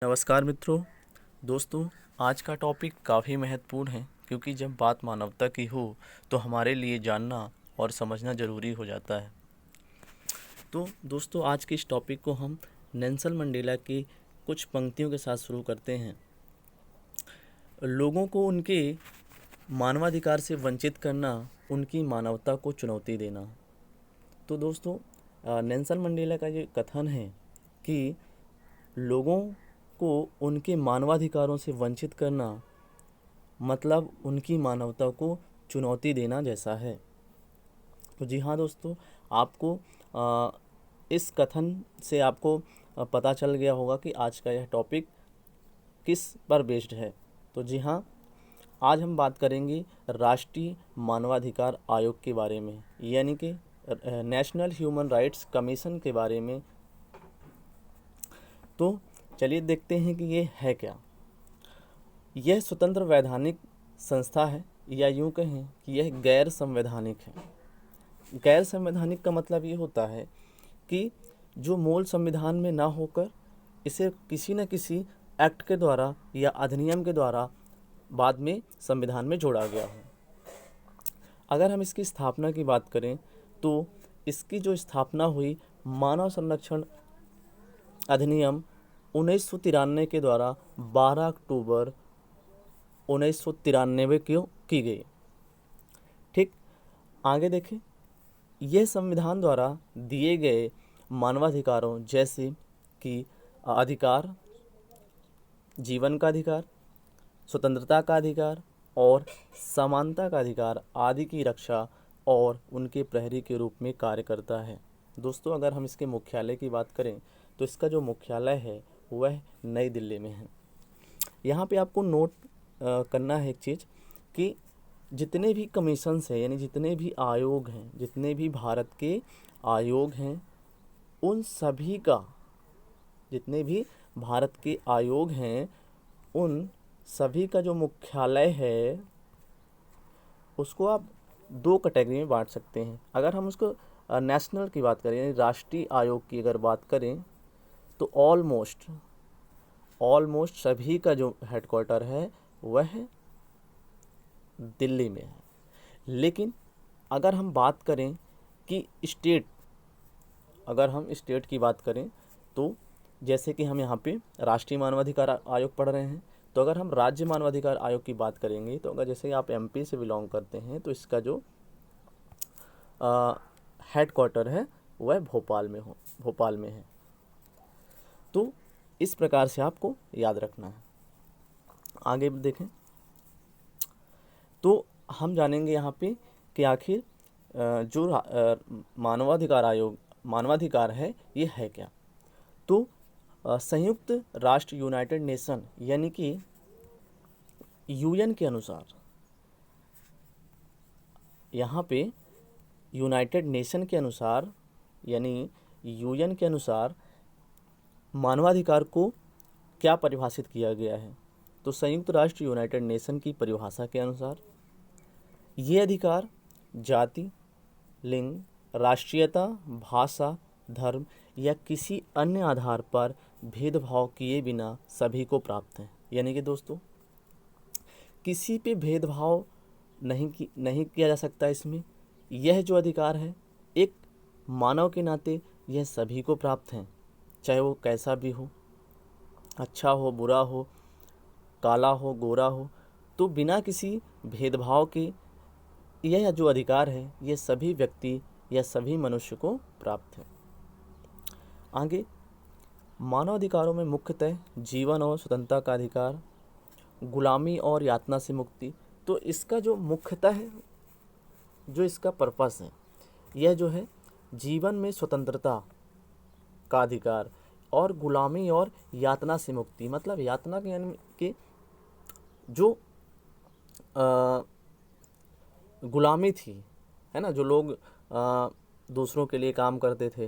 नमस्कार मित्रों। दोस्तों, आज का टॉपिक काफ़ी महत्वपूर्ण है क्योंकि जब बात मानवता की हो तो हमारे लिए जानना और समझना ज़रूरी हो जाता है। तो दोस्तों, आज के इस टॉपिक को हम नेल्सन मंडेला की कुछ पंक्तियों के साथ शुरू करते हैं। लोगों को उनके मानवाधिकार से वंचित करना उनकी मानवता को चुनौती देना। तो दोस्तों, नेल्सन मंडेला का ये कथन है कि लोगों को उनके मानवाधिकारों से वंचित करना मतलब उनकी मानवता को चुनौती देना जैसा है। तो जी हाँ दोस्तों, आपको इस कथन से आपको पता चल गया होगा कि आज का यह टॉपिक किस पर बेस्ड है। तो जी हाँ, आज हम बात करेंगे राष्ट्रीय मानवाधिकार आयोग के बारे में, यानी कि नेशनल ह्यूमन राइट्स कमीशन के बारे में। तो चलिए देखते हैं कि ये है क्या। यह स्वतंत्र वैधानिक संस्था है, या यूं कहें कि यह गैर संवैधानिक है। गैर संवैधानिक का मतलब ये होता है कि जो मूल संविधान में ना होकर इसे किसी न किसी एक्ट के द्वारा या अधिनियम के द्वारा बाद में संविधान में जोड़ा गया हो। अगर हम इसकी स्थापना की बात करें तो इसकी जो स्थापना हुई मानव संरक्षण अधिनियम 1993 के द्वारा 12 अक्टूबर 1993 क्यों की गई। ठीक, आगे देखें। यह संविधान द्वारा दिए गए मानवाधिकारों जैसे कि अधिकार, जीवन का अधिकार, स्वतंत्रता का अधिकार और समानता का अधिकार आदि की रक्षा और उनके प्रहरी के रूप में कार्य करता है। दोस्तों, अगर हम इसके मुख्यालय की बात करें तो इसका जो मुख्यालय है वह नई दिल्ली में है। यहाँ पे आपको नोट करना है एक चीज़ कि जितने भी कमीशंस हैं, यानी जितने भी आयोग हैं, जितने भी भारत के आयोग हैं, उन सभी का, जितने भी भारत के आयोग हैं उन सभी का जो मुख्यालय है उसको आप दो कैटेगरी में बांट सकते हैं। अगर हम उसको नेशनल की बात करें, यानी राष्ट्रीय आयोग की अगर बात करें तो ऑलमोस्ट सभी का जो हेडक्वार्टर है वह दिल्ली में है। लेकिन अगर हम बात करें कि अगर हम स्टेट की बात करें तो जैसे कि हम यहाँ पे राष्ट्रीय मानवाधिकार आयोग पढ़ रहे हैं, तो अगर हम राज्य मानवाधिकार आयोग की बात करेंगे तो अगर जैसे आप एमपी से बिलोंग करते हैं तो इसका जो हेडक्वार्टर है वह भोपाल में है। तो इस प्रकार से आपको याद रखना है। आगे देखें तो हम जानेंगे यहाँ पे कि आखिर जो मानवाधिकार है ये है क्या। तो संयुक्त राष्ट्र यूनाइटेड नेशन यानी कि यूएन के अनुसार, यहाँ पे यूनाइटेड नेशन के अनुसार यानी यूएन के अनुसार मानवाधिकार को क्या परिभाषित किया गया है। तो संयुक्त राष्ट्र यूनाइटेड नेशन की परिभाषा के अनुसार ये अधिकार जाति, लिंग, राष्ट्रीयता, भाषा, धर्म या किसी अन्य आधार पर भेदभाव किए बिना सभी को प्राप्त है। यानी कि दोस्तों, किसी पे भेदभाव नहीं किया जा सकता। इसमें यह जो अधिकार है एक मानव के नाते यह सभी को प्राप्त है, चाहे वो कैसा भी हो, अच्छा हो, बुरा हो, काला हो, गोरा हो, तो बिना किसी भेदभाव के यह जो अधिकार है ये सभी व्यक्ति या सभी मनुष्य को प्राप्त है। आगे, मानवाधिकारों में मुख्यतः जीवन और स्वतंत्रता का अधिकार, गुलामी और यातना से मुक्ति। तो इसका जो मुख्यतः है, जो इसका पर्पस है, यह जो है जीवन में स्वतंत्रता का अधिकार और गुलामी और यातना से मुक्ति। मतलब यातना के यानी कि जो गुलामी थी, है ना, जो लोग दूसरों के लिए काम करते थे,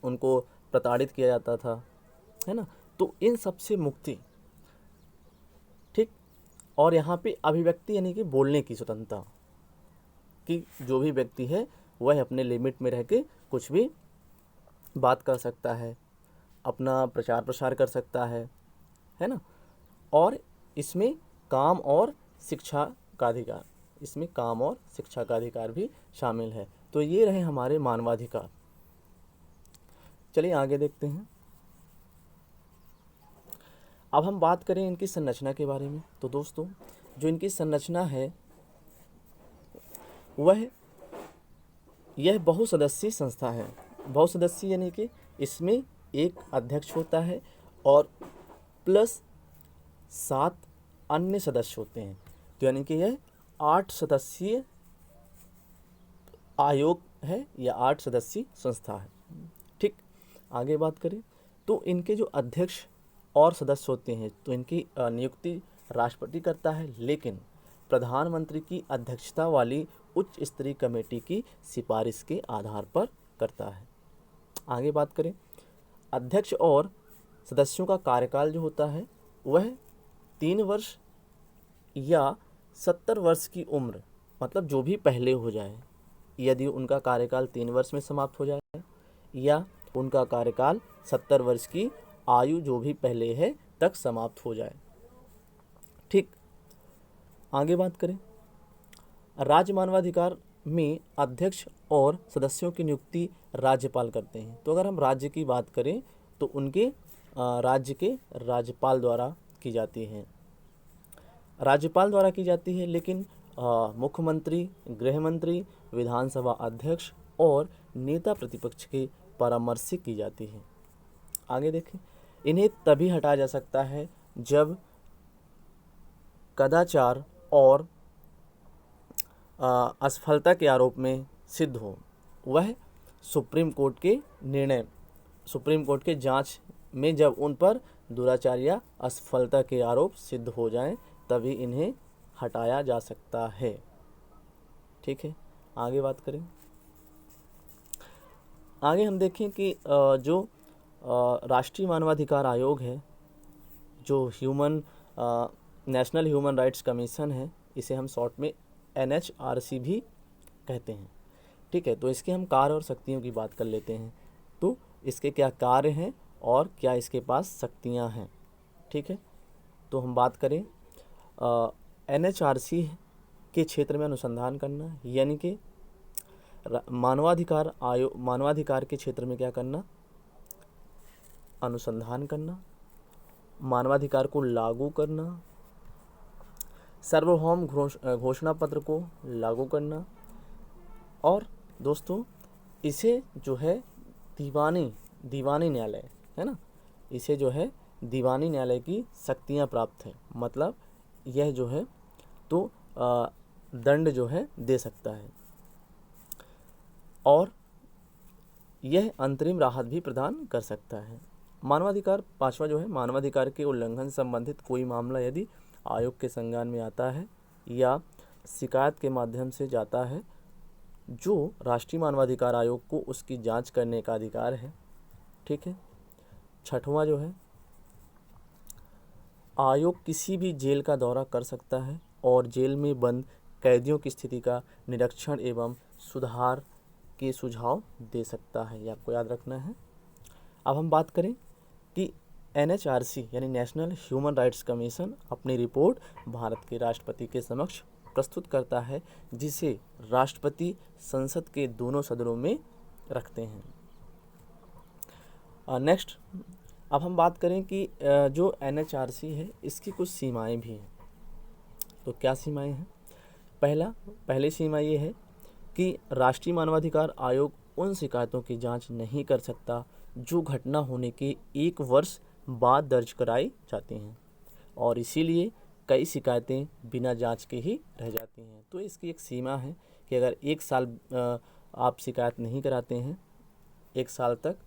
उनको प्रताड़ित किया जाता था, है ना, तो इन सब से मुक्ति। ठीक, और यहाँ पे अभिव्यक्ति यानी कि बोलने की स्वतंत्रता, कि जो भी व्यक्ति है वह अपने लिमिट में रह के कुछ भी बात कर सकता है, अपना प्रचार प्रसार कर सकता है, है ना। और इसमें काम और शिक्षा का अधिकार, इसमें काम और शिक्षा का अधिकार भी शामिल है। तो ये रहे हमारे मानवाधिकार। चलिए आगे देखते हैं। अब हम बात करें इनकी संरचना के बारे में। तो दोस्तों, जो इनकी संरचना है वह यह बहुसदस्यीय संस्था है। बहुसदस्यीय यानी कि इसमें एक अध्यक्ष होता है और प्लस 7 अन्य सदस्य होते हैं। तो यानी कि यह 8 सदस्यीय आयोग है या 8 सदस्यीय संस्था है। ठीक, आगे बात करें तो इनके जो अध्यक्ष और सदस्य होते हैं तो इनकी नियुक्ति राष्ट्रपति करता है, लेकिन प्रधानमंत्री की अध्यक्षता वाली उच्च स्तरीय कमेटी की सिफारिश के आधार पर करता है। आगे बात करें, अध्यक्ष और सदस्यों का कार्यकाल जो होता है वह 3 वर्ष या 70 वर्ष की उम्र, मतलब जो भी पहले हो जाए, यदि उनका कार्यकाल 3 वर्ष में समाप्त हो जाए या उनका कार्यकाल 70 वर्ष की आयु जो भी पहले है तक समाप्त हो जाए। ठीक, आगे बात करें, राज्य मानवाधिकार में अध्यक्ष और सदस्यों की नियुक्ति राज्यपाल करते हैं। तो अगर हम राज्य की बात करें तो उनके राज्य के राज्यपाल द्वारा की जाती है, राज्यपाल द्वारा की जाती है, लेकिन मुख्यमंत्री, गृह मंत्री, विधानसभा अध्यक्ष और नेता प्रतिपक्ष के परामर्श से की जाती है। आगे देखें, इन्हें तभी हटाया जा सकता है जब कदाचार और असफलता के आरोप में सिद्ध हो। वह सुप्रीम कोर्ट के निर्णय, सुप्रीम कोर्ट के जांच में जब उन पर दुराचार या असफलता के आरोप सिद्ध हो जाएं, तभी इन्हें हटाया जा सकता है। ठीक है, आगे बात करें। आगे हम देखें कि जो राष्ट्रीय मानवाधिकार आयोग है, जो नेशनल ह्यूमन राइट्स कमीशन है, इसे हम शॉर्ट में NHRC भी कहते हैं। ठीक है, तो इसके हम कार्य और शक्तियों की बात कर लेते हैं। तो इसके क्या कार्य हैं और क्या इसके पास शक्तियां हैं। ठीक है, तो हम बात करें NHRC के क्षेत्र में अनुसंधान करना, यानी कि मानवाधिकार आयोग, मानवाधिकार के क्षेत्र में क्या करना, अनुसंधान करना, मानवाधिकार को लागू करना, सार्वभौम घोषणा पत्र को लागू करना, और दोस्तों इसे जो है दीवानी न्यायालय है ना, इसे जो है दीवानी न्यायालय की शक्तियां प्राप्त है। मतलब यह जो है तो दंड जो है दे सकता है और यह अंतरिम राहत भी प्रदान कर सकता है। मानवाधिकार, पांचवा जो है, मानवाधिकार के उल्लंघन संबंधित कोई मामला यदि आयोग के संज्ञान में आता है या शिकायत के माध्यम से जाता है, जो राष्ट्रीय मानवाधिकार आयोग को उसकी जांच करने का अधिकार है। ठीक है, छठवां जो है, आयोग किसी भी जेल का दौरा कर सकता है और जेल में बंद कैदियों की स्थिति का निरीक्षण एवं सुधार के सुझाव दे सकता है। ये आपको याद रखना है। अब हम बात करें कि NHRC यानी नेशनल ह्यूमन राइट्स कमीशन अपनी रिपोर्ट भारत के राष्ट्रपति के समक्ष प्रस्तुत करता है, जिसे राष्ट्रपति संसद के दोनों सदनों में रखते हैं। नेक्स्ट, अब हम बात करें कि जो NHRC है इसकी कुछ सीमाएं भी हैं। तो क्या सीमाएं हैं? पहली सीमा ये है कि राष्ट्रीय मानवाधिकार आयोग उन शिकायतों की जांच नहीं कर सकता जो घटना होने के 1 वर्ष बाद दर्ज कराई जाती हैं, और इसीलिए कई शिकायतें बिना जांच के ही रह जाती हैं। तो इसकी एक सीमा है कि अगर 1 साल आप शिकायत नहीं कराते हैं, 1 साल तक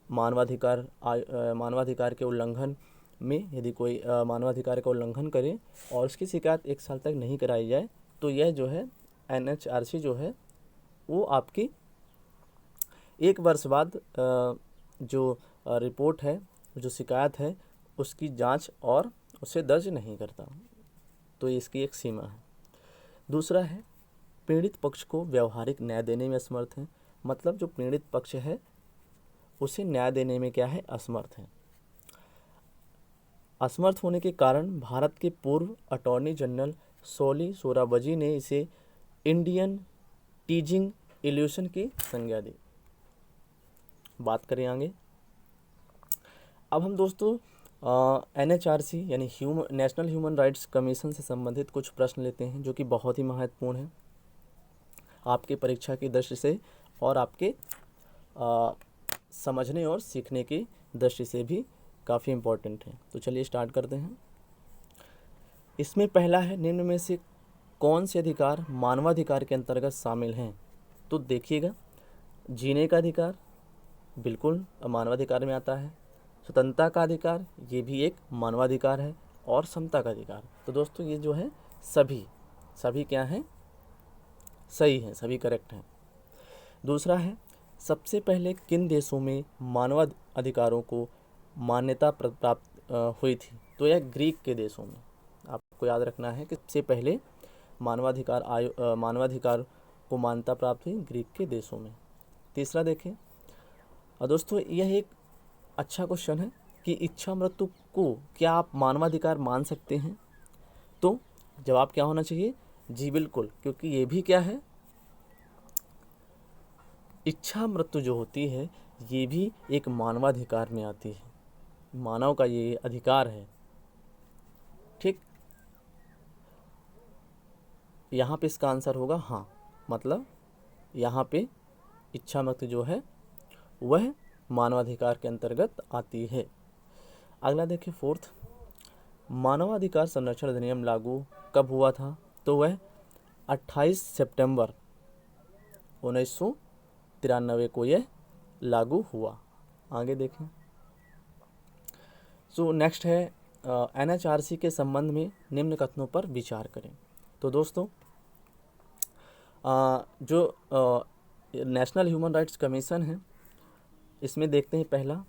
मानवाधिकार के उल्लंघन में यदि कोई मानवाधिकार का उल्लंघन करे और उसकी शिकायत 1 साल तक नहीं कराई जाए, तो यह जो है NHRC जो है वो आपकी 1 वर्ष बाद जो रिपोर्ट है, जो शिकायत है, उसकी जांच और उसे दर्ज नहीं करता। तो इसकी एक सीमा है। दूसरा है, पीड़ित पक्ष को व्यवहारिक न्याय देने में असमर्थ है। मतलब जो पीड़ित पक्ष है उसे न्याय देने में क्या है, असमर्थ है। असमर्थ होने के कारण भारत के पूर्व अटॉर्नी जनरल सोली सोराबजी ने इसे इंडियन टीजिंग इल्यूशन की संज्ञा दी। बात करें आगे, अब हम दोस्तों NHRC यानी नेशनल ह्यूमन राइट्स कमीशन से संबंधित कुछ प्रश्न लेते हैं जो कि बहुत ही महत्वपूर्ण है आपके परीक्षा की दृष्टि से और आपके समझने और सीखने की दृष्टि से भी काफ़ी इम्पोर्टेंट है। तो चलिए स्टार्ट करते हैं। इसमें पहला है, निम्न में से कौन से अधिकार मानवाधिकार के अंतर्गत शामिल हैं? तो देखिएगा, जीने का अधिकार बिल्कुल मानवाधिकार में आता है, स्वतंत्रता का अधिकार ये भी एक मानवाधिकार है, और समता का अधिकार। तो दोस्तों ये जो है सभी क्या हैं? सही हैं, सभी करेक्ट हैं। दूसरा है, सबसे पहले किन देशों में मानवाधिकारों को मान्यता प्राप्त हुई थी? तो यह ग्रीक के देशों में। आपको याद रखना है कि सबसे पहले मानवाधिकार को मान्यता प्राप्त हुई ग्रीक के देशों में। तीसरा देखें, और दोस्तों यह एक अच्छा क्वेश्चन है कि इच्छा मृत्यु को क्या आप मानवाधिकार मान सकते हैं? तो जवाब क्या होना चाहिए? जी बिल्कुल, क्योंकि ये भी क्या है, इच्छा मृत्यु जो होती है ये भी एक मानवाधिकार में आती है, मानव का ये अधिकार है। ठीक, यहाँ पे इसका आंसर होगा हाँ, मतलब यहाँ पे इच्छा मृत्यु जो है वह मानवाधिकार के अंतर्गत आती है। अगला देखिए, फोर्थ, मानवाधिकार संरक्षण अधिनियम लागू कब हुआ था? तो वह 28 सितंबर 1993 को यह लागू हुआ। आगे देखें, सो नेक्स्ट है NHRC के संबंध में निम्न कथनों पर विचार करें। तो दोस्तों जो नेशनल ह्यूमन राइट्स कमीशन है, इसमें देखते हैं पहला,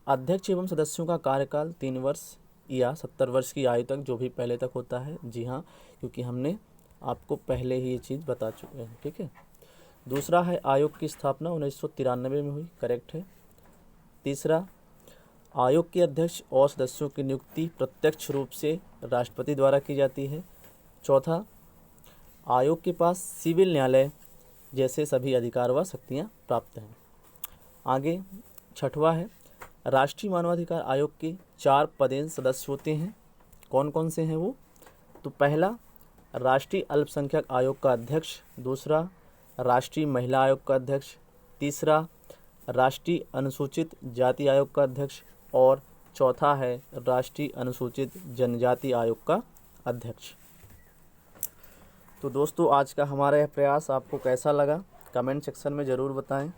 अध्यक्ष एवं सदस्यों का कार्यकाल 3 वर्ष या 70 वर्ष की आयु तक, जो भी पहले तक होता है। जी हाँ, क्योंकि हमने आपको पहले ही ये चीज़ बता चुके हैं। ठीक है। दूसरा है, आयोग की स्थापना 1993 में हुई, करेक्ट है। तीसरा, आयोग के अध्यक्ष और सदस्यों की नियुक्ति प्रत्यक्ष रूप से राष्ट्रपति द्वारा की जाती है। चौथा, आयोग के पास सिविल न्यायालय जैसे सभी अधिकार व शक्तियाँ प्राप्त हैं। आगे छठवां है, राष्ट्रीय मानवाधिकार आयोग के 4 पदेन सदस्य होते हैं। कौन कौन से हैं वो? तो पहला, राष्ट्रीय अल्पसंख्यक आयोग का अध्यक्ष। दूसरा, राष्ट्रीय महिला आयोग का अध्यक्ष। तीसरा, राष्ट्रीय अनुसूचित जाति आयोग का अध्यक्ष। और चौथा है राष्ट्रीय अनुसूचित जनजाति आयोग का अध्यक्ष। तो दोस्तों आज का हमारा यह प्रयास आपको कैसा लगा, कमेंट सेक्शन में ज़रूर बताएं।